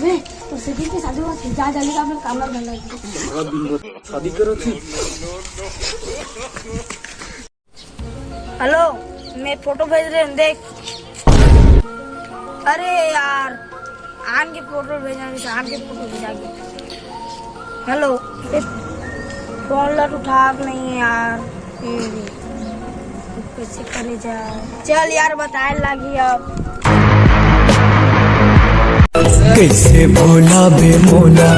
अबे तो सेकंड की शादी हुआ जा जाने का अपना काम ना करना बड़ा दिन बाद शादी करो थी। हेलो, मैं फोटो भेज रही हूँ देख। अरे यार आन के फोटो भेजना आन के फोटो भेजा के। हेलो, फोन लट उठा नहीं है यार, कैसे करे जाए। चल यार बताए लगी अब कैसे भोला बे मोला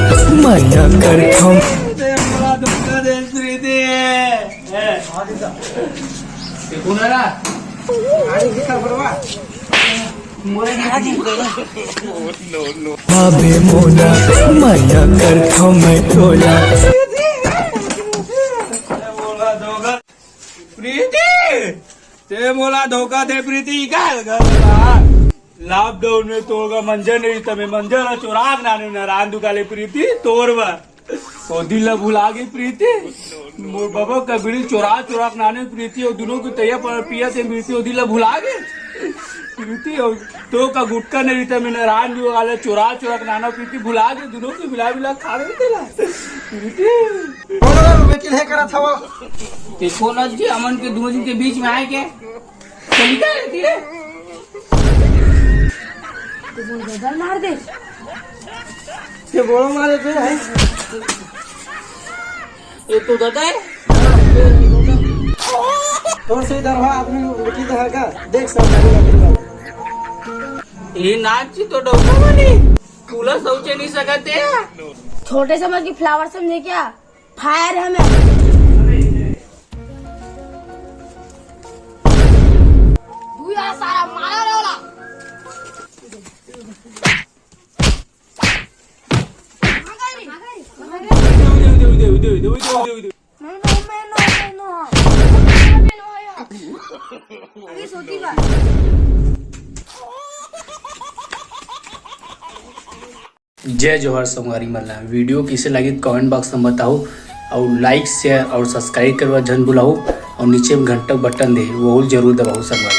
माया कर हम बे मोला माया कर मैं तोला। प्रीति ते मोला धोखा दे प्रीति काय लॉकडाउन में तोड़गा मंजर नहीं तमें मंजर चोराग नाने न रान दुकाले प्रीति तोड़वा तो दिल भुला गई प्रीति मोर बाबा कबीरी चोरा नाने प्रीति और दोनों को तैयार पर पिया से प्रीति और दिल भुला गए प्रीति और तो का गुटका नहीं था मैंने रान भी वाले चोरा नाना प्रीति भुला गए दोनों को मिला खा रहे थे प्रीति वकील है करा था वो कौन जी अमन के दोनों दिन के बीच में आए क्या चली क्या रहती है गदर मार दे ये बोलो मारे थे है ये तो दादा है तोर से इधर हुआ आदमी वकील है का देख सब ये नाच तो डोका बनी कूलर सोचे नहीं सकते छोटे समझ के फ्लावर समझे क्या फायर है हमें सारा मारा रे वाला जय जोहर संगवारी मल्ला। वीडियो किसे लगी कमेंट बॉक्स में बताओ और लाइक शेयर और सब्सक्राइब करवा जन बुलाओ और नीचे में घंटा बटन दे वो जरूर दबाओ संगवारी।